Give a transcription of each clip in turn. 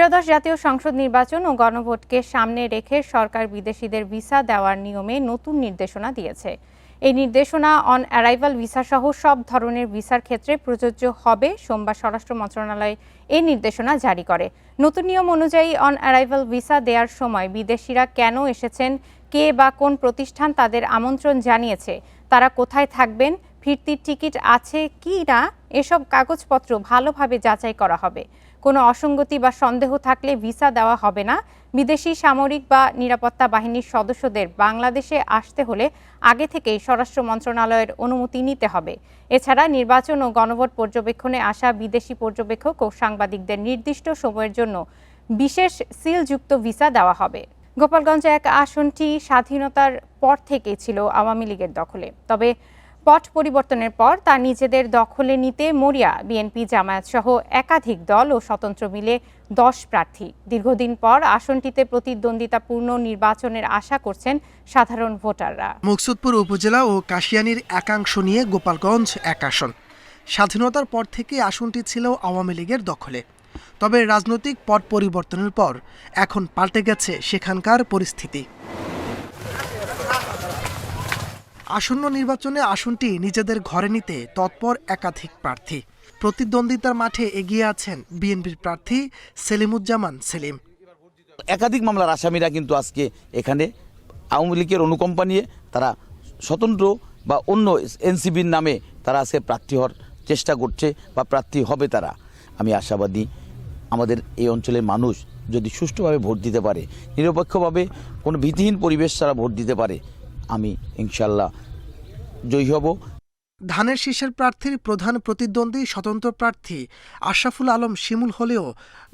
ত্রয়োদশ জাতীয় সংসদ নির্বাচন ও গণভোটকে সামনে রেখে সরকার বিদেশিদের ভিসা দেওয়ার নিয়মে নতুন নির্দেশনা দিয়েছে। এই নির্দেশনা অন অ্যারাইভাল ভিসা সহ সব ধরনের ভিসার ক্ষেত্রে প্রযোজ্য হবে। সোমবার স্বরাষ্ট্র মন্ত্রণালয় এই নির্দেশনা জারি করে। নতুন নিয়ম অনুযায়ী অন অ্যারাইভাল ভিসা দেওয়ার সময় বিদেশিরা কেন এসেছেন, কে বা কোন প্রতিষ্ঠান তাদের আমন্ত্রণ জানিয়েছে, তারা কোথায় থাকবেন, ফিরতির টিকিট আছে কি না, এসব কাগজপত্র ভালোভাবে যাচাই করা হবে। কোনো অসঙ্গতি বা সন্দেহ থাকলে ভিসা দেওয়া হবে না। বিদেশি সামরিক বা নিরাপত্তা বাহিনীর সদস্যদের বাংলাদেশে আসতে হলে আগে থেকেই স্বরাষ্ট্র মন্ত্রণালয়ের অনুমতি নিতে হবে। এছাড়া নির্বাচন ও গণভোট পর্যবেক্ষণে আসা বিদেশি পর্যবেক্ষক ও সাংবাদিকদের নির্দিষ্ট সময়ের জন্য বিশেষ সিলযুক্ত ভিসা দেওয়া হবে। গোপালগঞ্জ ১ আসনটি স্বাধীনতার পর থেকেই ছিল আওয়ামী লীগের দখলে। তবে পট পরিবর্তনের পর তা নিজেদের দখলে নিতে মরিয়া বিএনপি, জামায়াত সহ একাধিক দল ও স্বতন্ত্র মিলে ১০ প্রার্থী। দীর্ঘদিন পর আসনটিতে প্রতিদ্বন্দ্বিতাপূর্ণ নির্বাচনের আশা করছেন সাধারণ ভোটাররা। মুকসুদপুর উপজেলা ও কাশিয়ানীর একাংশ নিয়ে গোপালগঞ্জ ১ আসন। স্বাধীনতার পর থেকে আসনটি ছিল আওয়ামী লীগের দখলে। তবে রাজনৈতিক পট পরিবর্তনের পর এখন পাল্টে গেছে সেখানকার পরিস্থিতি। আসন্ন নির্বাচনে আসনটি নিজেদের ঘরে নিতে তৎপর একাধিক প্রার্থী। প্রতিদ্বন্দ্বিতার মাঠে এগিয়ে আছেন বিএনপির প্রার্থী সেলিমুজ্জামান সেলিম। একাধিক মামলার আসামিরা কিন্তু আজকে এখানে আওয়ামী লীগের অনুকম্পা নিয়ে তারা স্বতন্ত্র বা অন্য এনসিবির নামে তারা আজকে প্রার্থী হওয়ার চেষ্টা করছে বা প্রার্থী হবে তারা। আমি আশাবাদী আমাদের এই অঞ্চলের মানুষ যদি সুষ্ঠুভাবে ভোট দিতে পারে, নিরপেক্ষভাবে কোনো ভীতিহীন পরিবেশ ছাড়া ভোট দিতে পারে, আমি ইনশাল্লাহ জয়ী হব। ধানের শীষের প্রার্থীর প্রধান প্রতিদ্বন্দ্বী স্বতন্ত্র প্রার্থী আশরাফুল আলম শিমুল হলেও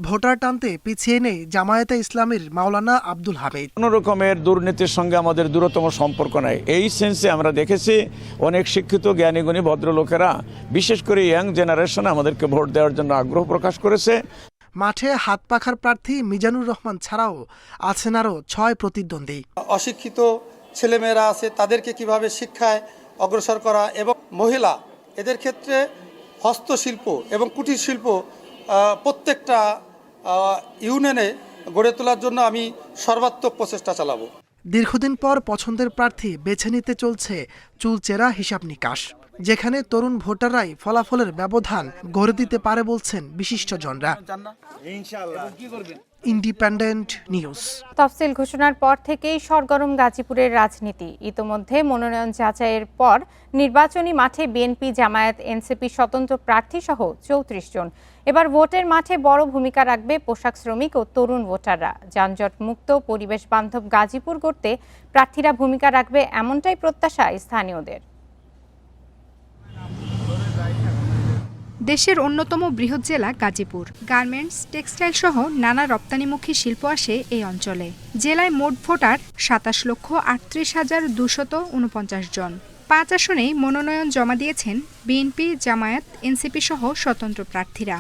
ভোটার টানতে পিছিয়ে নেই জামায়াতে ইসলামীর মাওলানা আব্দুল হামিদ। কোনো রকমের দুর্নীতির সঙ্গে আমাদের দূরতম সম্পর্ক নাই। এই সেন্সে আমরা দেখেছি অনেক শিক্ষিত জ্ঞানীগুণী ভদ্রলোকেরা বিশেষ করে ইয়াং জেনারেশন আমাদেরকে ভোট দেওয়ার জন্য আগ্রহ প্রকাশ করেছে। মাঠে হাত পাখার প্রার্থী মিজানুর রহমান ছাড়াও আছেন আরও ৬ প্রতিদ্বন্দ্বী। অশিক্ষিত ছেলেমেয়েরা আছে, তাদেরকে কিভাবে শিক্ষায় অগ্রসর করা, এবং মহিলা এদের ক্ষেত্রে হস্তশিল্প এবং কুটির শিল্প প্রত্যেকটা ইউনিয়নে গড়ে তোলার জন্য আমি সর্বাত্মক প্রচেষ্টা চালাবো। দীর্ঘদিন পর পছন্দের প্রার্থী বেছে নিতে চলছে চুলচেরা হিসাব নিকাশ, যেখানে তরুণ ভোটাররাই ফলাফলের ব্যবধান গড়ে দিতে পারে বলছেন বিশিষ্টজনরা। Independent news. তফসিল ঘোষণার পর থেকেই সরগরম গাজীপুরের রাজনীতি। ইতোমধ্যে মনোনয়ন যাচাইয়ের পর নির্বাচনী মাঠে বিএনপি, জামায়াত, এনসিপি স্বতন্ত্র প্রার্থী সহ ৩৪ জন। এবার ভোটের মাঠে বড় ভূমিকা রাখবে পোশাক শ্রমিক ও তরুণ ভোটাররা। যানজট মুক্ত, পরিবেশ বান্ধব গাজীপুর গড়তে প্রার্থীরা ভূমিকা রাখবে, এমনটাই প্রত্যাশা স্থানীয়দের। দেশের অন্যতম বৃহৎ জেলা গাজীপুর। গার্মেন্টস, টেক্সটাইল সহ নানা রপ্তানিমুখী শিল্প আসে এই অঞ্চলে। জেলায় মোট ভোটার ২৭,৩৮,২৪৯ জন। ৫ আসনেই মনোনয়ন জমা দিয়েছেন বিএনপি, জামায়াত, এনসিপি সহ স্বতন্ত্র প্রার্থীরা।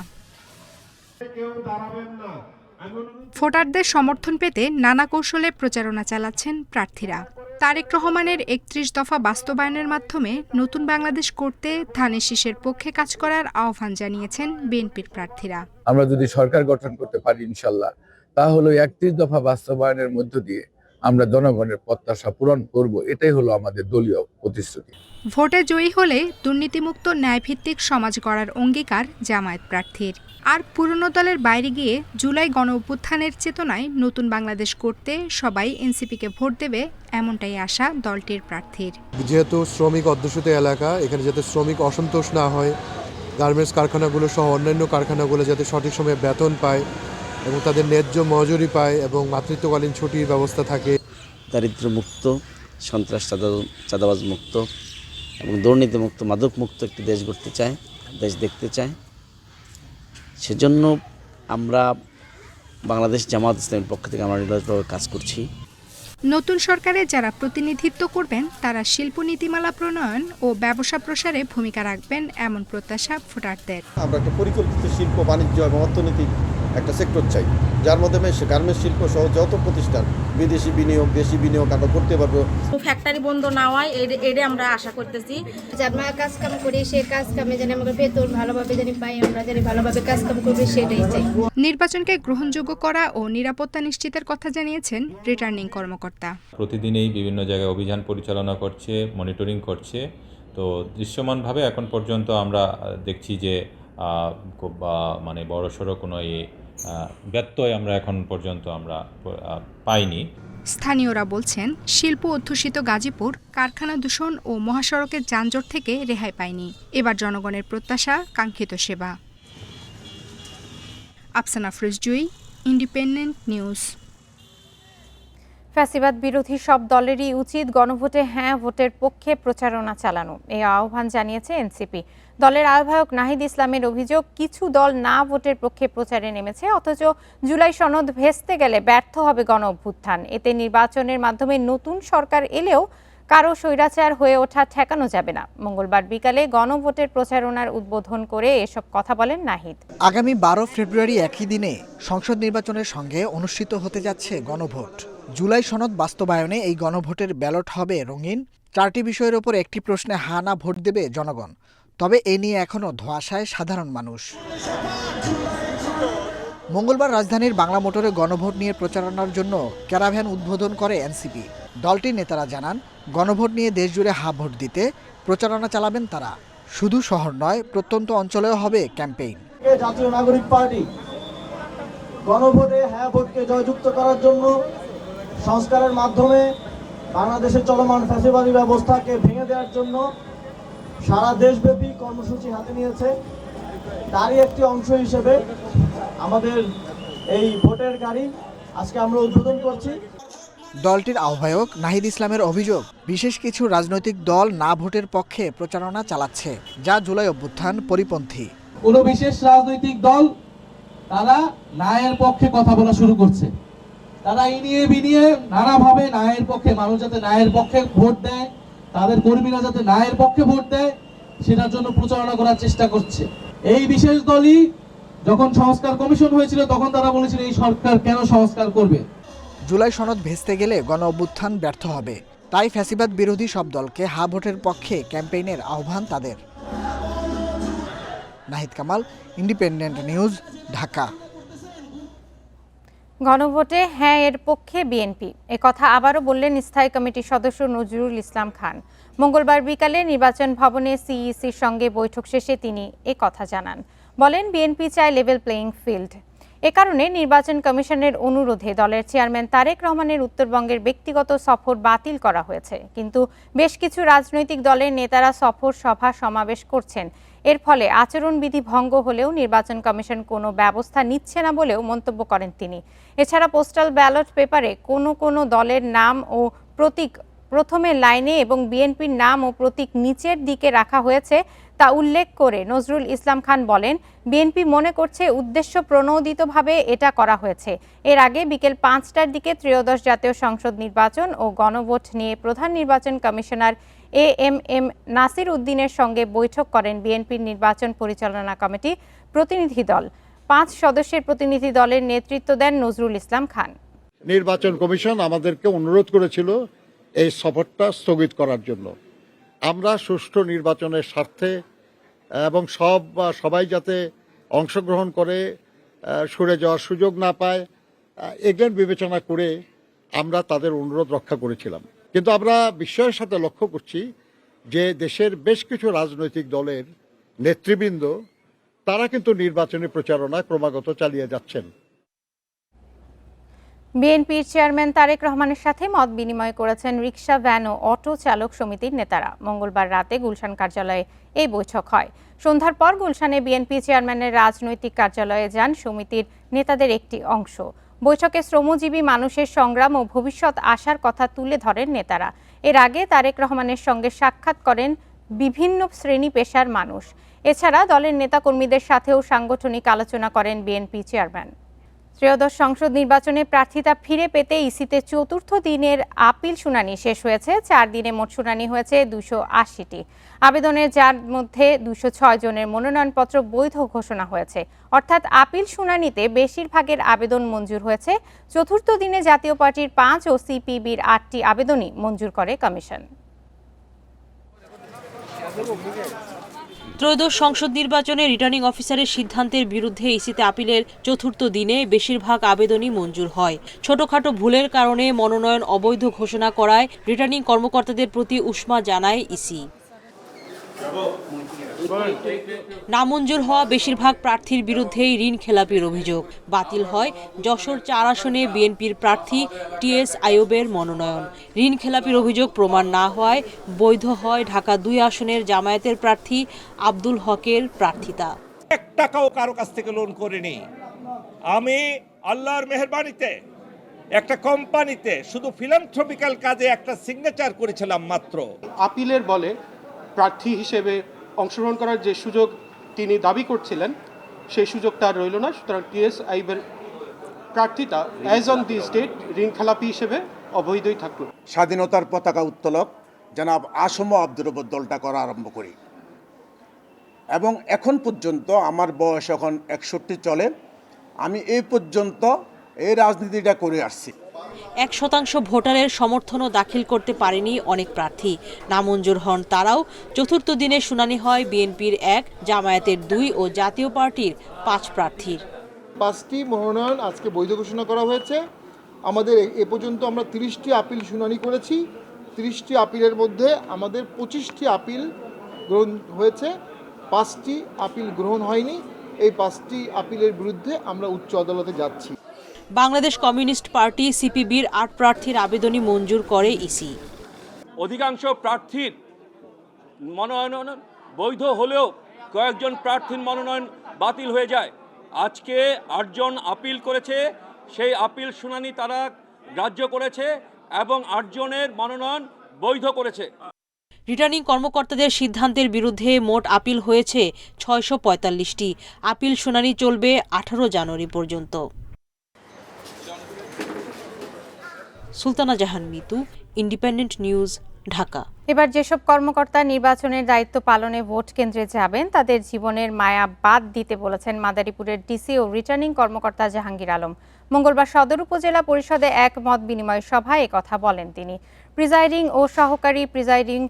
ভোটারদের সমর্থন পেতে নানা কৌশলে প্রচারণা চালাচ্ছেন প্রার্থীরা। তারেক রহমানের ৩১ দফা বাস্তবায়নের মাধ্যমে নতুন বাংলাদেশ করতে ধানের শীষের পক্ষে কাজ করার আহ্বান জানিয়েছেন বিএনপির প্রার্থীরা। আমরা যদি সরকার গঠন করতে পারি ইনশাল্লাহ, তাহলে ৩১ দফা বাস্তবায়নের মধ্য দিয়ে আমরা জনগণের প্রত্যাশা পূরণ করব, এটাই হলো আমাদের দলীয় প্রতিশ্রুতি। ভোটে জয়ী হলে দুর্নীতিমুক্ত ন্যায়ভিত্তিক সমাজ গড়ার অঙ্গীকার জামায়াত প্রার্থীর। আর পুরনো দলের বাইরে গিয়ে জুলাই গণ অভ্যুত্থানের চেতনায় নতুন বাংলাদেশ করতে সবাই এনসিপিকে ভোট দেবে, এমনটাই আশা দলটির প্রার্থীর। যেহেতু শ্রমিক অধ্যুষিত এলাকা, এখানে যাতে শ্রমিক অসন্তোষ না হয়, গার্মেন্টস কারখানাগুলো সহ অন্যান্য কারখানাগুলো যাতে সঠিক সময়ে বেতন পায় এবং তাদের ন্যায্য মজুরি পায় এবং মাতৃত্বকালীন ছুটির ব্যবস্থা থাকে। দারিদ্র্যমুক্ত, সন্ত্রাস চাঁদাবাজ মুক্ত এবং দুর্নীতিমুক্ত, মাদক মুক্ত একটি দেশ গড়তে চায়, দেশ দেখতে চায়। সেজন্য আমরা বাংলাদেশ জামায়াত ইসলামীর পক্ষ থেকে আমরা নিরলসভাবে কাজ করছি। নতুন সরকারে যারা প্রতিনিধিত্ব করবেন তারা শিল্প নীতিমালা প্রণয়ন ও ব্যবসা প্রসারে ভূমিকা রাখবেন, এমন প্রত্যাশা ভোটারদের। আমরা একটা পরিকল্পিত শিল্প, বাণিজ্য এবং অর্থনৈতিক একটা সেক্টর চাই, যার মাধ্যমে গার্মেন্টস শিল্প সহ যত প্রতিষ্ঠান বিদেশি বিনিয়োগ দেশি বিনিয়োগ আমরা করতে পারবো। ফ্যাক্টরি বন্ধ না হয় এটা আমরা আশা করতেছি। যার কাজ কাম করি সে কাজ কামে যেন আমাকে বেতন ভালোভাবে জানি পাই, আমরা জানি ভালোভাবে কাজ কাম করবে, সেটাই চাই। নির্বাচনকে গ্রহণযোগ্য করা ও নিরাপত্তা নিশ্চিতের কথা জানিয়েছেন রিটার্নিং কর্মকর্তা। প্রতিদিনই বিভিন্ন জায়গায় অভিযান পরিচালনা করছে, মনিটরিং করছে। তো দৃশ্যমানভাবে এখন পর্যন্ত আমরা দেখছি যে খুব মানে বড়সড় কোনো ব্যত্যয় আমরা এখন পর্যন্ত আমরা পাইনি। স্থানীয়রা বলছেন, শিল্প অধ্যুষিত গাজীপুর কারখানা দূষণ ও মহাসড়কের যানজট থেকে রেহাই পায়নি। এবার জনগণের প্রত্যাশা কাঙ্ক্ষিত সেবা। আফসানা ফ্রিজজুই, ইন্ডিপেন্ডেন্ট নিউজ। ফ্যাসিবাদ বিরোধী সব দলেরই উচিত গণভোটে হ্যাঁ ভোটের পক্ষে প্রচারণা চালানো, এই আহ্বান জানিয়েছে এনসিপি। দলের আহ্বায়ক নাহিদ ইসলামের অভিযোগ, কিছু দল না ভোটের পক্ষে প্রচারে নেমেছে, অথচ জুলাই সনদ ভেস্তে গেলে ব্যর্থ হবে গণ অভ্যুত্থান। এতে নির্বাচনের মাধ্যমে নতুন সরকার এলেও কারো স্বৈরাচার হয়ে ওঠা ঠেকানো যাবে না। মঙ্গলবার বিকালে গণভোটের প্রচারণার উদ্বোধন করে এসব কথা বলেন নাহিদ। আগামী 12 ফেব্রুয়ারি একই দিনে সংসদ নির্বাচনের সঙ্গে অনুষ্ঠিত হতে যাচ্ছে গণভোট। জুলাই সনদ বাস্তবায়নে এই গণভোটের ব্যালট হবে রঙিন। 4টি বিষয়ের ওপর একটি প্রশ্নে হা না ভোট দেবে জনগণ। তবে এ নিয়ে এখনও ধোঁয়াশায় সাধারণ মানুষ। মঙ্গলবার রাজধানীর বাংলা মোটরে গণভোট নিয়ে প্রচারণার জন্য ক্যারাভ্যান উদ্বোধন করে এনসিপি। দলটির নেতারা জানান, গণভোট নিয়ে দেশজুড়ে হা ভোট দিতে প্রচারণা চালাবেন তারা। শুধু শহর নয়, প্রত্যন্ত অঞ্চলেও হবে ক্যাম্পেইন। জাতীয় নাগরিক পার্টি গণভোটে হ্যাঁ ভোটকে জয়যুক্ত করার জন্য সংস্কারের মাধ্যমে বাংলাদেশের চলমান ফ্যাসিবাদী ব্যবস্থাকে ভেঙে দেওয়ার জন্য সারা দেশব্যাপী কর্মসূচি হাতে নিয়েছে। তারই একটি অংশ হিসেবে আমাদের এই ভোটের গাড়ি আজকে আমরা উদ্বোধন করছি। দলটির আহ্বায়ক নাহিদ ইসলামের অভিযোগ, বিশেষ কিছু রাজনৈতিক দল না ভোটের পক্ষে প্রচারণা চালাচ্ছে, যা জুলাই অভ্যুত্থান পরিপন্থী। কোনো বিশেষ রাজনৈতিক দল তারা ন্যায়ের পক্ষে কথা বলা শুরু করছে। তারা ইনিয়ে বিনিয়ে নানাভাবে ন্যায়ের পক্ষে, মানুষ যাতে ন্যায়ের পক্ষে ভোট দেয়, তাদের কর্মীরা যাতে ন্যায়ের পক্ষে ভোট দেয়, সেটার জন্য প্রচারণা করার চেষ্টা করছে। এই বিশেষ দলই যখন সংস্কার কমিশন হয়েছিল তখন তারা বলেছিল এই সরকার কেন সংস্কার করবে। জুলাই সনদ ভেস্তে গেলে গণ অভ্যুত্থান ব্যর্থ হবে, তাই ফ্যাসিবাদ বিরোধী সব দলকে হা ভোটের পক্ষে ক্যাম্পেইনের আহ্বান তাদের। Nahid Kamal, independent News, Dhaka. গণভোটে হ্যাঁ এর পক্ষে বিএনপি, একথা আবারও বললেন স্থায়ী কমিটির সদস্য নজরুল ইসলাম খান। মঙ্গলবার বিকালে নির্বাচন ভবনে সিইসির সঙ্গে বৈঠক শেষে তিনি কথা জানান। বলেন, বিএনপি চায় লেভেল প্লেইং ফিল্ড। এ কারণে নির্বাচন কমিশনের অনুরোধে দলের চেয়ারম্যান তারেক রহমানের উত্তরবঙ্গের ব্যক্তিগত সফর বাতিল করা হয়েছে। কিন্তু বেশ কিছু রাজনৈতিক দলের নেতারা সফর, সভা, সমাবেশ করছেন। এর ফলে আচরণবিধি ভঙ্গ হলেও নির্বাচন কমিশন কোনো ব্যবস্থা নিচ্ছে না বলেও মন্তব্য করেন তিনি। এছাড়া পোস্টাল ব্যালট পেপারে কোনো দলের নাম ও প্রতীক প্রথমে লাইনে এবং বিএনপির নাম ও প্রতীক নিচের দিকে রাখা হয়েছে তা উল্লেখ করে নজরুল ইসলাম খান বলেন, বিএনপি মনে করছে উদ্দেশ্য প্রণোদিতভাবে এটা করা হয়েছে। এর আগে বিকেল 5টার দিকে ত্রয়োদশ জাতীয় সংসদ নির্বাচন ও গণভোট নিয়ে প্রধান নির্বাচন কমিশনার এএমএম নাসির উদ্দিনের সঙ্গে বৈঠক করেন বিএনপির নির্বাচন পরিচালনা কমিটি প্রতিনিধি দল। 5 সদস্যের প্রতিনিধি দলের নেতৃত্ব দেন নজরুল ইসলাম খান। নির্বাচন কমিশন আমাদেরকে অনুরোধ করেছিল এই সফরটা স্থগিত করার জন্য। আমরা সুষ্ঠু নির্বাচনের স্বার্থে এবং সবাই যাতে অংশগ্রহণ করে সরে যাওয়ার সুযোগ না পায়, এগুলো বিবেচনা করে আমরা তাদের অনুরোধ রক্ষা করেছিলাম। কিন্তু আমরা বিস্ময়ের সাথে লক্ষ্য করছি যে দেশের বেশ কিছু রাজনৈতিক দলের নেতৃবৃন্দ তারা কিন্তু নির্বাচনী প্রচারণায় ক্রমাগত চালিয়ে যাচ্ছেন। বিএনপির চেয়ারম্যান তারেক রহমানের সাথে মত বিনিময় করেছেন রিকশা, ভ্যান ও অটো চালক সমিতির নেতারা। মঙ্গলবার রাতে গুলশান কার্যালয়ে এই বৈঠক হয়। সন্ধ্যার পর গুলশানে বিএনপি চেয়ারম্যানের রাজনৈতিক কার্যালয়ে যান সমিতির নেতাদের একটি অংশ। বৈঠকে শ্রমজীবী মানুষের সংগ্রাম ও ভবিষ্যৎ আশার কথা তুলে ধরেন নেতারা। এর আগে তারেক রহমানের সঙ্গে সাক্ষাৎ করেন বিভিন্ন শ্রেণী পেশার মানুষ। এছাড়া দলের নেতাকর্মীদের সাথেও সাংগঠনিক আলোচনা করেন বিএনপি চেয়ারম্যান। ত্রয়োদশ সংসদ নির্বাচনে প্রার্থিতা ফিরে পেতে ইসিতে চতুর্থ দিনের আপিল শুনানি শেষ হয়েছে। 4 দিনে মোট শুনানি হয়েছে 280টি আবেদনের, যার মধ্যে 206 জনের মনোনয়নপত্র বৈধ ঘোষণা হয়েছে। অর্থাৎ আপিল শুনানিতে বেশিরভাগের আবেদন মঞ্জুর হয়েছে। চতুর্থ দিনে জাতীয় পার্টির 5 ও সিপিবির 8টি আবেদনই মঞ্জুর করে কমিশন। ত্রয়োদশ সংসদ নির্বাচনে রিটার্নিং অফিসারের সিদ্ধান্তের বিরুদ্ধে ইসিতে আপিলের চতুর্থ দিনে বেশিরভাগ আবেদনই মঞ্জুর হয়। ছোটখাটো ভুলের কারণে মনোনয়ন অবৈধ ঘোষণা করায় রিটার্নিং কর্মকর্তাদের প্রতি উষ্মা জানায় ইসি। নামঞ্জুর হওয়া বেশিরভাগ প্রার্থীর বিরুদ্ধেই ঋণ খেলাপির অভিযোগ। বাতিল হয় যশোর 4 আসনে বিএনপির প্রার্থী টিএস আইয়ুবের মনোনয়ন। ঋণ খেলাপির অভিযোগ প্রমাণ না হওয়ায় বৈধ হয় ঢাকা 2 আসনের জামায়াতের প্রার্থী আব্দুল হকের প্রার্থিতা। 1 টাকাও কারো কাছ থেকে লোন করিনি। আমি আল্লাহর মেহেরবানিতে একটা কোম্পানিতে শুধু ফিলান্থ্রপিক্যাল কাজে একটা সিগনেচার করেছিলাম মাত্র। আপিলের বলে প্রার্থী হিসেবে অংশগ্রহণ করার যে সুযোগ তিনি দাবি করছিলেন সেই সুযোগটা আর রইল না। সুতরাং টিএস আইয়ুবের প্রার্থিতা অ্যাজ অন দিস ডেট ঋণ খেলাপি হিসেবে অবৈধই থাকলো। স্বাধীনতার পতাকা উত্তোলক জনাব আসম আব্দুর রব্বুর দলটা করা আরম্ভ করি এবং এখন পর্যন্ত আমার বয়স এখন 61 চলে। আমি এই পর্যন্ত এই রাজনীতিটা করে আসছি। 1% ভোটারের সমর্থনও দাখিল করতে পারেনি অনেক প্রার্থী। নামঞ্জুর হন তারাও। চতুর্থ দিনে শুনানি হয় বিএনপির 1, জামায়াতের 2 ও জাতীয় পার্টির 5 প্রার্থীর। 5টি মনোনয়ন আজকে বৈধ ঘোষণা করা হয়েছে। আমাদের এ পর্যন্ত আমরা 30টি আপিল শুনানি করেছি। 30টি আপিলের মধ্যে আমাদের 25টি আপিল গ্রহণ হয়েছে, 5টি আপিল গ্রহণ হয়নি। এই 5টি আপিলের বিরুদ্ধে আমরা উচ্চ আদালতে যাচ্ছি। বাংলাদেশ কমিউনিস্ট পার্টি সিপিবির 8 প্রার্থীর আবেদনই মঞ্জুর করে ইসি। অধিকাংশ প্রার্থীর মনোনয়ন বৈধ হলেও কয়েকজন প্রার্থীর মনোনয়ন বাতিল হয়ে যায়। আজকে 8 জন আপিল করেছে, সেই আপিল শুনানি তারা গ্রাহ্য করেছে এবং 8 জনের মনোনয়ন বৈধ করেছে। রিটার্নিং কর্মকর্তাদের সিদ্ধান্তের বিরুদ্ধে মোট আপিল হয়েছে 645টি। আপিল শুনানি চলবে 18 জানুয়ারি পর্যন্ত। সুলতানা জাহান মিতু, ইন্ডিপেন্ডেন্ট নিউজ, ঢাকা। এবার যেসব কর্মকর্তা নির্বাচনের দায়িত্ব পালনে ভোট কেন্দ্রে যাবেন তাদের জীবনের মায়া বাদ দিতে বলেছেন মাদারীপুরের ডিসি ও রিটার্নিং কর্মকর্তা জাহাঙ্গীর আলম। মঙ্গলবার সদর উপজেলা পরিষদে এক মত বিনিময় সভায় একথা বলেন তিনি। প্রিজাইডিং ও সহকারী প্রিজাইডিং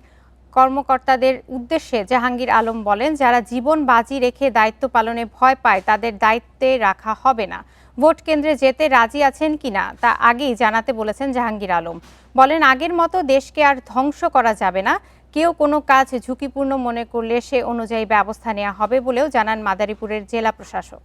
কর্মকর্তাদের উদ্দেশ্যে জাহাঙ্গীর আলম বলেন, যারা জীবন বাজি রেখে দায়িত্ব পালনে ভয় পায় তাদের দায়িত্বে রাখা হবে না। ভোট কেন্দ্রে যেতে রাজি আছেন কিনা তা আগেই জানাতে বলেছেন জাহাঙ্গীর আলম। বলেন, আগের মতো দেশকে আর ধ্বংস করা যাবে না। কেউ কোনো কাজ ঝুঁকিপূর্ণ মনে করলে সে অনুযায়ী ব্যবস্থা নেওয়া হবে বলেও জানান মাদারীপুরের জেলা প্রশাসক।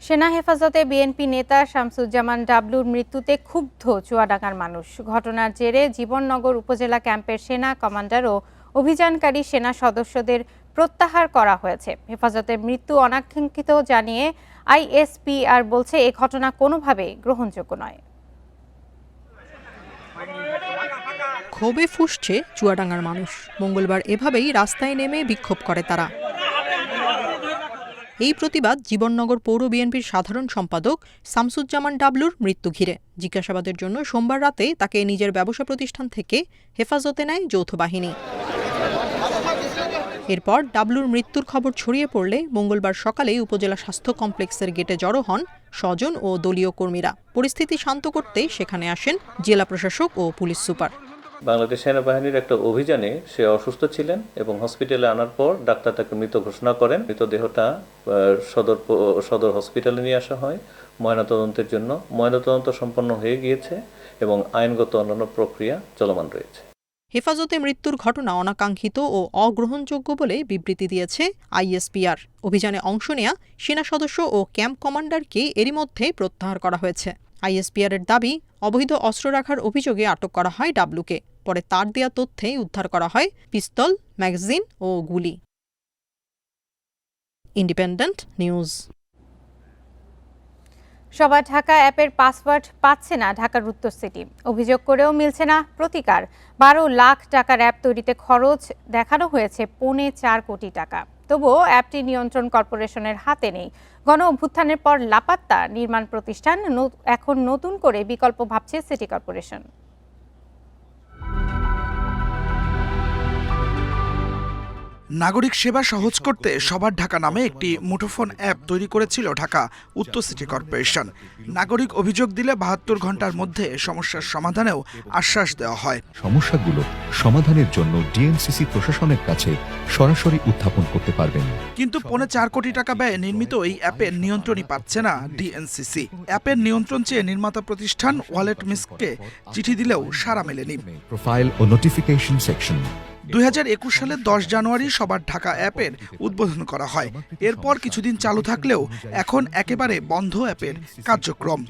সেনা হেফাজতে বিএনপি নেতা শামসুজ্জামান ডাবলুর মৃত্যুতে ক্ষুব্ধ চুয়াডাঙ্গার মানুষ। ঘটনার জেরে জীবননগর উপজেলা ক্যাম্পের সেনা কমান্ডার ও অভিযানকারী সেনা সদস্যদের প্রত্যাহার করা হয়েছে। হেফাজতের মৃত্যু অনাকাঙ্ক্ষিত জানিয়ে আইএসপিআর বলছে, এ ঘটনা কোনোভাবেই গ্রহণযোগ্য নয়। ক্ষোভে ফুঁসছে চুয়াডাঙ্গার মানুষ। মঙ্গলবার এভাবেই রাস্তায় নেমে বিক্ষোভ করে তারা। এই প্রতিবাদ জীবননগর পৌর বিএনপির সাধারণ সম্পাদক শামসুজ্জামান ডাবলুর মৃত্যু ঘিরে। জিজ্ঞাসাবাদের জন্য সোমবার রাতে তাকে নিজের ব্যবসা প্রতিষ্ঠান থেকে হেফাজতে নেয় যৌথ বাহিনী। এরপর ডাবলুর মৃত্যুর খবর ছড়িয়ে পড়লে মঙ্গলবার সকালেই উপজেলা স্বাস্থ্য কমপ্লেক্সের গেটে জড়ো হন স্বজন ও দলীয় কর্মীরা। পরিস্থিতি শান্ত করতে সেখানে আসেন জেলা প্রশাসক ও পুলিশ সুপার। বাংলাদেশ সেনাবাহিনীর একটা অভিযানে সে অসুস্থ ছিলেন এবং হসপিটালে আনার পর ডাক্তার তাকে মৃত ঘোষণা করেন। মৃতদেহটা সদর হসপিটালে নিয়ে আসা হয় ময়নাতদন্তের জন্য। ময়নাতদন্ত সম্পন্ন হয়ে গিয়েছে এবং আইনগত অন্যান্য প্রক্রিয়া চলমান রয়েছে। হেফাজতে মৃত্যুর ঘটনা অনাকাঙ্ক্ষিত ও অগ্রহণযোগ্য বলে বিবৃতি দিয়েছে আইএসপিআর। অভিযানে অংশ নেয়া সেনা সদস্য ও ক্যাম্প কমান্ডারকে এরই মধ্যে প্রত্যাহার করা হয়েছে। আইএসপিআরের দাবি, অবৈধ অস্ত্র রাখার অভিযোগে আটক করা হয় ডাবলুকে। পরে তার দেয়া তথ্যে উদ্ধার করা হয় পিস্তল, ম্যাগাজিন ও গুলি। Independent news. সবাই ঢাকা অ্যাপের পাসওয়ার্ড পাচ্ছে না ঢাকার উত্তর সিটি। অভিযোগ করেও মিলছে না প্রতিকার। 12 লাখ টাকার অ্যাপ তৈরিতে খরচ দেখানো হয়েছে 4.25 কোটি টাকা। তবুও অ্যাপটি নিয়ন্ত্রণ কর্পোরেশনের হাতে নেই। গণ অভ্যুত্থানের পর লাপাত্তা নির্মাণ প্রতিষ্ঠান এখন নতুন করে বিকল্প ভাবছে সিটি কর্পোরেশন। নাগরিক সেবা সহজ করতে সবার ঢাকা নামে একটি মুঠোফোন অ্যাপ তৈরি করেছিল ঢাকা উত্তর সিটি কর্পোরেশন। নাগরিক অভিযোগ দিলে ৭২ ঘন্টার মধ্যে সমস্যার সমাধানেও আশ্বাস দেওয়া হয়। সমস্যাগুলো সমাধানের জন্য ডিএনসিসি প্রশাসনের কাছে সরাসরি উত্থাপন করতে পারবেন। কিন্তু ৪.৫ কোটি টাকা ব্যয়ে নির্মিত এই অ্যাপের নিয়ন্ত্রণই পাচ্ছে না ডিএনসিসি। অ্যাপের নিয়ন্ত্রণ চেয়ে নির্মাতা প্রতিষ্ঠান ওয়ালেট মিস্ককে চিঠি দিলেও সাড়া মেলেনি। প্রোফাইল ও নোটিফিকেশন সেকশন ২০২১ সালের ১০ জানুয়ারি সবার ঢাকা অ্যাপের উদ্বোধন করা হয়। এরপর কিছুদিন চালু থাকলেও এখন একেবারে বন্ধ অ্যাপের কার্যক্রম।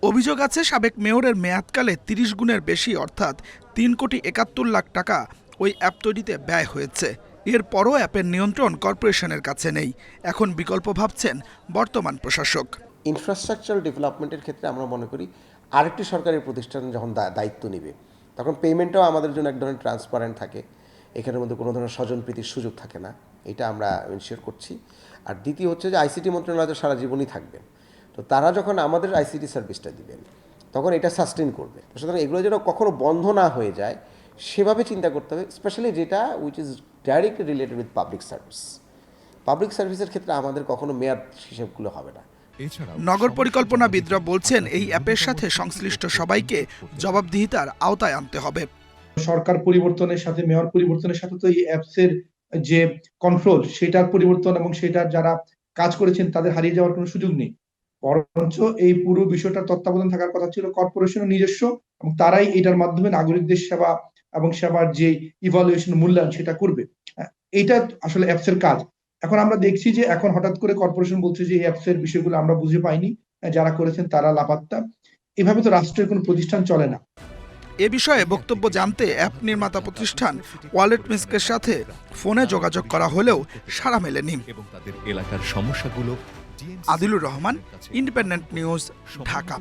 অভিযোগ আছে সাবেক মেয়রের মেয়াদকালে ৩০ গুণের বেশি অর্থাৎ ৩,৭১,০০,০০০ টাকা ওই অ্যাপ তৈরিতে ব্যয় হয়েছে। এরপরও অ্যাপের নিয়ন্ত্রণ কর্পোরেশনের কাছে নেই। এখন বিকল্প ভাবছেন বর্তমান প্রশাসক। ইনফ্রাস্ট্রাকচারাল ডেভেলপমেন্টের ক্ষেত্রে আমরা মনে করি আরেকটি সরকারি প্রতিষ্ঠান যখন দায়িত্ব নেবে তখন পেমেন্টটাও আমাদের জন্য এক ধরনের ট্রান্সপারেন্ট থাকে, এখানের মধ্যে কোনো ধরনের স্বজনপ্রীতির সুযোগ থাকে না, এটা আমরা এনশিওর করছি। আর দ্বিতীয় হচ্ছে যে আইসিটি মন্ত্রণালয় তো সারা জীবনই থাকবেন, তো তারা যখন আমাদের আইসিটি সার্ভিসটা দিবেন তখন এটা সাস্টেন করবে। সুতরাং এগুলো যেন কখনো বন্ধ না হয়ে যায় সেভাবে চিন্তা করতে হবে, স্পেশালি যেটা which is directly related with public service. Public সার্ভিসের ক্ষেত্রে আমাদের কখনো মেয়াদ হিসেবগুলো হবে না। নগর পরিকল্পনাবিদরা বলছেন এই অ্যাপের সাথে সংশ্লিষ্ট সবাইকে জবাবদিহিতার আওতায় আনতে হবে। সরকার পরিবর্তনের সাথে মেয়র পরিবর্তনের সাথে তো এই অ্যাপসের যে কন্ট্রোল সেটার পরিবর্তন এবং সেটার যারা কাজ করেছেন তাদের হারিয়ে যাওয়ার কোনো সুযোগ নেই। বরঞ্চ এই পুরো বিষয়টার তত্ত্বাবধান থাকার কথা ছিল কর্পোরেশনের নিজস্ব, এবং তারাই এটার মাধ্যমে নাগরিকদের সেবা এবং সেবার যে ইভালুয়েশন মূল্যায়ন সেটা করবে। এইটা আসলে অ্যাপসের কাজ। এখন আমরা দেখছি যে এখন হঠাৎ করে কর্পোরেশন বলছে যে এই অ্যাপসের বিষয়গুলো আমরা বুঝে পাইনি, যারা করেছেন তারা লাপাত্তা। এভাবে তো রাষ্ট্রের কোনো প্রতিষ্ঠান চলে না। এ বিষয়ে বক্তব্য জানতে অ্যাপ নির্মাতা প্রতিষ্ঠান ওয়ালেট মিস্কের সাথে ফোনে যোগাযোগ করা হলেও সাড়া মেলেনি। এবং তাদের এলাকার সমস্যাগুলো আদিলুর রহমান, ইন্ডিপেন্ডেন্ট নিউজ, ঢাকা।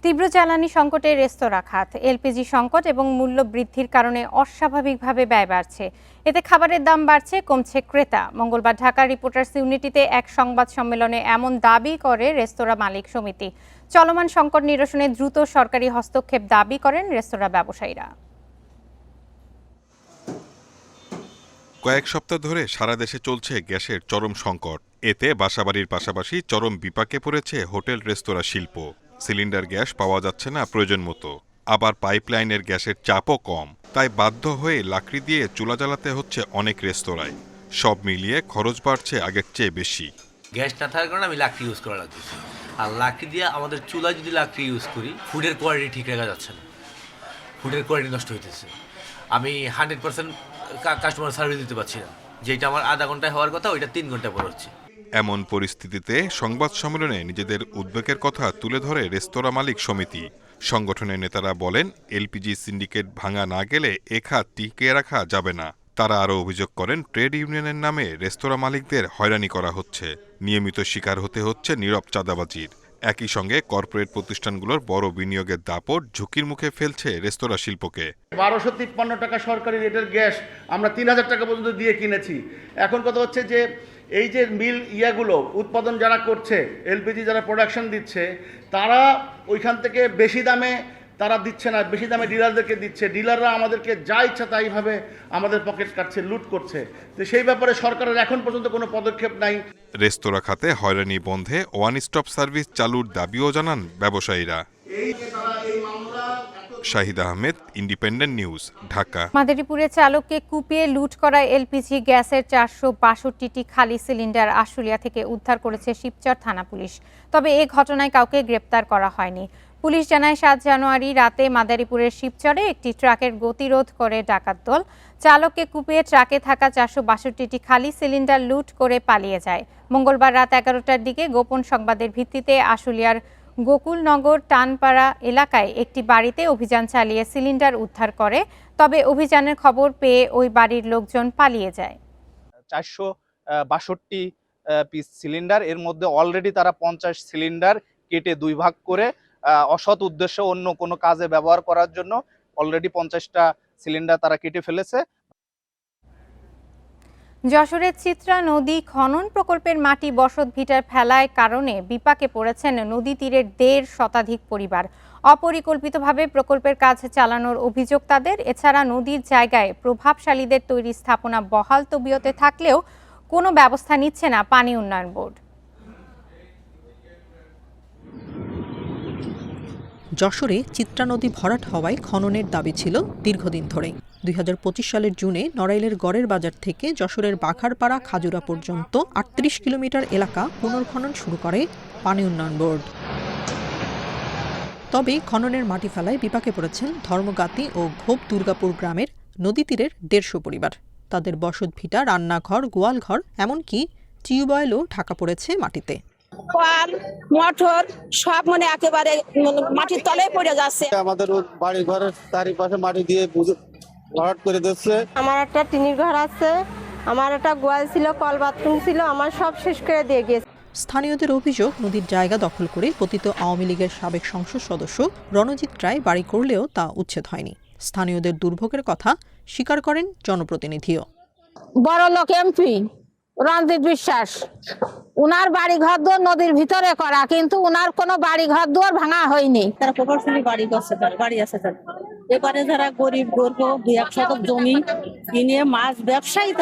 তীব্র জ্বালানি সংকটে রেস্তোরাঁ খাত, এলপিজি সংকট এবং মূল্য বৃদ্ধির কারণে অস্বাভাবিকভাবে ব্যয় বাড়ছে। এতে খাবারের দাম বাড়ছে, কমছে ক্রেতা। মঙ্গলবার ঢাকা রিপোর্টার্স ইউনিটিতে এক সংবাদ সম্মেলনে এমন দাবি করে রেস্তোরাঁ মালিক সমিতি। চলমান সংকট নিরসনে দ্রুত সরকারি হস্তক্ষেপ দাবি করেন রেস্তোরাঁ ব্যবসায়ীরা। কয়েক সপ্তাহ ধরে সারা দেশে চলছে গ্যাসের চরম সংকট। এতে বাসাবাড়ির পাশাপাশি চরম বিপাকে পড়েছে হোটেল রেস্তোরাঁ শিল্প। সিলিন্ডার গ্যাস পাওয়া যাচ্ছে না প্রয়োজন মতো, আবার পাইপলাইনের গ্যাসের চাপও কম, তাই বাধ্য হয়ে লাকড়ি দিয়ে চুলা জ্বালাতে হচ্ছে অনেক রেস্তোরাঁয়। সব মিলিয়ে খরচ বাড়ছে আগের চেয়ে বেশি। গ্যাস না থাকার কারণে আমি লাকড়ি ইউজ করা লাগতেছি, আর লাকড়ি দিয়ে আমাদের চুলায় যদি লাকড়ি ইউজ করি ফুডের কোয়ালিটি ঠিক রাখা যাচ্ছে না, ফুডের কোয়ালিটি নষ্ট হইতেছে। আমি 100% কাস্টমার সার্ভিস দিতে পারছি না, যেটা আমার আধা ঘন্টায় হওয়ার কথা ওইটা 3 ঘন্টায় পর হচ্ছে। এমন পরিস্থিতিতে সংবাদ সম্মেলনে নিজেদের উদ্বেগের কথা তুলে ধরে রেস্তোরাঁ মালিক সমিতি। সংগঠনের নেতারা বলেন, এলপিজি সিন্ডিকেট ভাঙা না গেলে এ খাত টিকিয়ে রাখা যাবে না। তারা আরও অভিযোগ করেন, ট্রেড ইউনিয়নের নামে রেস্তোরাঁ মালিকদের হয়রানি করা হচ্ছে, নিয়মিত শিকার হতে হচ্ছে নীরব চাঁদাবাজির। একই সঙ্গে কর্পোরেট প্রতিষ্ঠানগুলোর বড় বিনিয়োগের দাপট ঝুঁকির মুখে ফেলছে রেস্তোরাঁ শিল্পকে। 1253 টাকা সরকারি রেটের গ্যাস আমরা 3000 টাকা পর্যন্ত দিয়ে কিনেছি। এখন কথা হচ্ছে যে এই যে মিল ইয়াগুলো উৎপাদন যারা করছে, এলপিজি যারা প্রোডাকশন দিচ্ছে, তারা ওইখান থেকে বেশি দামে তারা দিচ্ছে না, বেশি দামে ডিলারদেরকে দিচ্ছে। ডিলাররা আমাদেরকে যা ইচ্ছা তাইভাবে আমাদের পকেট কাটছে, লুট করছে। তো সেই ব্যাপারে সরকারের এখন পর্যন্ত কোনো পদক্ষেপ নাই। রেস্তোরাঁ খাতে হয়রানি বন্ধে ওয়ান স্টপ সার্ভিস চালুর দাবিও জানান ব্যবসায়ীরা। Shahid Ahmed, Independent News, Dhaka. মাদারীপুরে চালককে কুপিয়ে লুট করা এলপিজি গ্যাসের 462টি খালি সিলিন্ডার আশুলিয়া থেকে উদ্ধার করেছে শিবচর থানা পুলিশ। তবে এই ঘটনায় কাউকে গ্রেপ্তার করা হয়নি। পুলিশ জানায়, 7 জানুয়ারি রাতে মাদারীপুরের শিবচরে একটি ট্রাকের গতিরোধ করে ডাকাত দল চালককে কুপিয়ে ট্রাকে থাকা 462টি খালি সিলিন্ডার লুট করে পালিয়ে যায়। মঙ্গলবার রাত 11টার দিকে গোপন সংবাদের ভিত্তিতে আশুলিয়ার গোকুলনগর টানপাড়া এলাকায় একটি বাড়িতে অভিযান চালিয়ে সিলিন্ডার উদ্ধার করে। তবে অভিযানের খবর পেয়ে ওই বাড়ির লোকজন পালিয়ে যায়। 462 পিস সিলিন্ডার, এর মধ্যে অলরেডি তারা 50 সিলিন্ডার কেটে 2 ভাগ করে অসৎ উদ্দেশ্যে অন্য কোনো কাজে ব্যবহার করার জন্য অলরেডি 50টা সিলিন্ডার তারা কেটে ফেলেছে। যশোরের চিত্রা নদী খনন প্রকল্পের মাটি বসত ভিটায় ফেলায় কারণে বিপাকে পড়েছেন নদী তীরের ১.৫ শতাধিক পরিবার। অপরিকল্পিতভাবে প্রকল্পের কাজ চালানোর অভিযোগ তাদের। এছাড়া নদীর জায়গায় প্রভাবশালীদের তৈরি স্থাপনা বহাল তবিয়তে থাকলেও কোনো ব্যবস্থা নিচ্ছে না পানি উন্নয়ন বোর্ড। যশোরে চিত্রা নদী ভরাট হওয়ায় খননের দাবি ছিল দীর্ঘদিন ধরেই। ২০২৫ সালের জুনে নড়াইলের গড়ের বাজার থেকে যশোরের বাখারপাড়া খাজুরা পর্যন্ত ৩৮ কিলোমিটার এলাকা পুনর্খনন শুরু করে পানি উন্নয়ন বোর্ড। তবে খননের মাটি ফেলায় বিপাকে পড়েছেন ধর্মগাতি ও ঘোপ দুর্গাপুর গ্রামের নদী তীরের ১৫০ পরিবার। তাদের বসত ভিটা, রান্নাঘর, গোয়ালঘর, এমনকি টিউবওয়েলও ঢাকা পড়েছে মাটিতে। কল, মোটর সব একেবারে মাটির তলায় পড়ে যাচ্ছে। আমাদের বাড়ি ঘরের চারিপাশে মাটি দিয়ে ভরাট করে দিচ্ছে। আমার একটা টিনের ঘর আছে, আমার একটা গোয়াল ছিল, কল বাথরুম ছিল, আমার সব শেষ করে দিয়ে গেছে। স্থানীয়দের অভিযোগ, নদীর জায়গা দখল করে পতিত আওয়ামী লীগের সাবেক সংসদ সদস্য রণজিৎ রায় বাড়ি করলেও তা উচ্ছেদ হয়নি। স্থানীয়দের দুর্ভোগের কথা স্বীকার করেন জনপ্রতিনিধিও। বড় লোক এমপি রণজিৎ বিশ্বাস, উনার বাড়ি ঘর দুয়ার নদীর ভিতরে করা, কিন্তু উনার কোনো বাড়ি ঘর দুয়ার ভাঙা হয়নি। তারা প্রকৌশলী বাড়ি করছে, বাড়ি আছে তার। এবারে যারা গরিব গর্ব ২-১ শতক জমি কিনে মাছ ব্যবসায়ী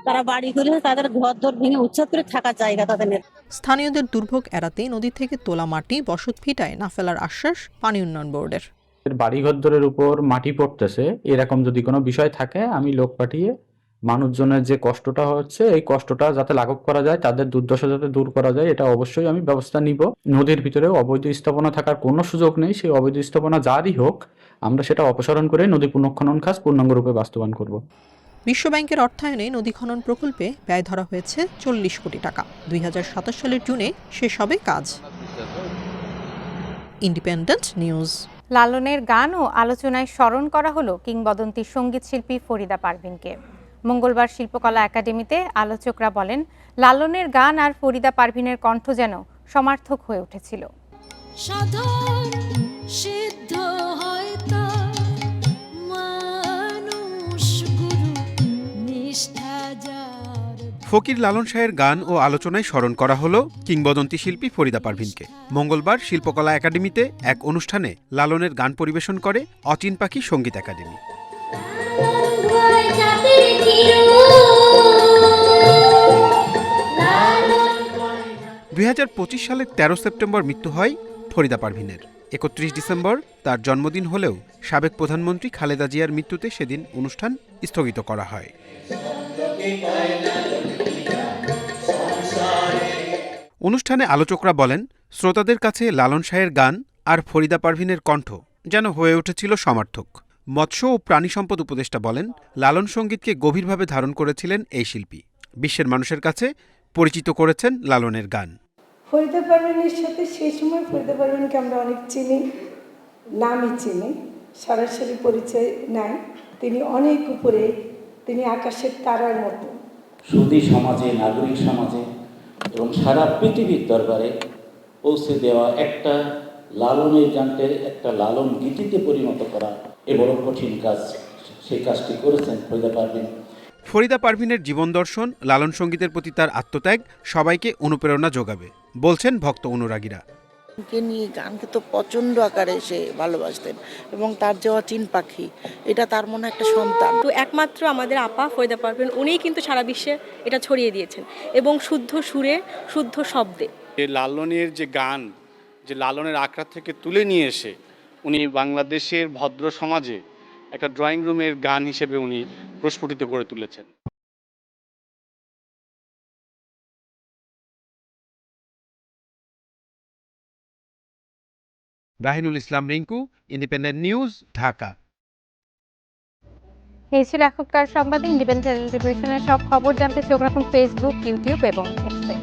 তারা বাড়ি করে তাদের ঘর দর ভেঙে উচ্ছেদ করে থাকার জায়গা তাদের নেই। স্থানীয়দের দুর্ভোগ এড়াতে নদী থেকে তোলা মাটি বসত ভিটায় না ফেলার আশ্বাস পানি উন্নয়ন বোর্ডের। বাড়িঘরদরের উপর মাটি পড়তেছে, এরকম যদি কোনো বিষয় থাকে আমি লোক পাঠিয়ে মানুষজনের যে কষ্টটা হচ্ছে এই কষ্টটা যাতে লাঘব করা যায়, তাদের দুর্দশা যাতে দূর করা যায়, এটা অবশ্যই আমি ব্যবস্থা নিব। নদীর ভিতরেও অবৈধ স্থাপনা থাকার কোনো সুযোগ নেই, সেই অবৈধ স্থাপনা যারই হোক আমরা সেটা অপসারণ করে নদী পুনঃখনন কাজ পূর্ণাঙ্গরূপে বাস্তবায়ন করব। বিশ্বব্যাংকের অর্থায়নে নদী খনন প্রকল্পে ব্যয় ধরা হয়েছে ৪০ কোটি টাকা। ২০২৭ সালের জুনে শেষ হবে কাজ। Independent news. লালনের গান ও আলোচনায় স্মরণ করা হলো কিংবদন্তি সঙ্গীত শিল্পী ফরিদা পারভীনকে। মঙ্গলবার শিল্পকলা একাডেমিতে আলোচকরা বলেন, লালনের গান আর ফরিদা পারভীনের কণ্ঠ যেন সমার্থক হয়ে উঠেছিল। ফকির লালন শাহের গান ও আলোচনায় স্মরণ করা হলো কিংবদন্তি শিল্পী ফরিদা পারভীনকে। মঙ্গলবার শিল্পকলা একাডেমিতে এক অনুষ্ঠানে লালনের গান পরিবেশন করে অচিন পাখি সঙ্গীত একাডেমি। ২০২৫ সালের ১৩ সেপ্টেম্বর মৃত্যু হয় ফরিদা পারভীনের। ৩১ ডিসেম্বর তার জন্মদিন হলেও সাবেক প্রধানমন্ত্রী খালেদা জিয়ার মৃত্যুতে সেদিন অনুষ্ঠান স্থগিত করা হয়। অনুষ্ঠানে আলোচকরা বলেন, শ্রোতাদের কাছে লালন শাহের গান আর ফরিদা পারভীনের কণ্ঠ যেন হয়ে উঠেছিল সমার্থক। মৎস্য ও প্রাণী সম্পদ উপদেষ্টা বলেন, লালন সঙ্গীতকে গভীরভাবে ধারণ করেছিলেন এই শিল্পী। বিশ্বের মানুষের কাছে পরিচিত করেছেন লালনের গান। ফরিদা পারভীনের সাথে সেই সময় ফরিদা পারভীনকে আমরা অনেক চিনি, নামই চিনি, সরাসরি পরিচয় নাই। তিনি অনেক উপরে, তিনি আকাশের তারার মতো। সুধী সমাজে, নাগরিক সমাজে এবং সারা পৃথিবীর দরবারে পৌঁছে দেওয়া একটা লালনের গানকে একটা লালন গীতিতে পরিণত করা এ বড় কঠিন কাজ। সেই কাজটি করেছেন ফরিদা পারভীন। ফরিদা পারভীনের জীবন দর্শন, লালন সঙ্গীতের প্রতি তার আত্মত্যাগ সবাইকে অনুপ্রেরণা যোগাবে বলছেন ভক্ত অনুরাগীরা। নিয়ে গানকে তো প্রচণ্ড আকারে সে ভালোবাসতেন এবং তার যে অচিন পাখি, এটা তার মনে একটা সন্তান। তো একমাত্র আমাদের আপা ফরিদা পারভীন, উনিই কিন্তু সারা বিশ্বে এটা ছড়িয়ে দিয়েছেন এবং শুদ্ধ সুরে, শুদ্ধ শব্দে। লালনের যে গান, যে লালনের আখড়া থেকে তুলে নিয়ে এসে উনি বাংলাদেশের ভদ্র সমাজে একটা ড্রয়িং রুমের গান হিসেবে উনি প্রস্ফুটিত করে তুলেছেন। রাহিনুল ইসলাম রিঙ্কু, ইন্ডিপেন্ডেন্ট নিউজ, ঢাকা। এই ছিল এখনকার সংবাদে। ইন্ডিপেন্ডেন্ট টেলিভিশনের সব খবর জানতে চোখ রাখুন ফেসবুক, ইউটিউব এবং এক্সে।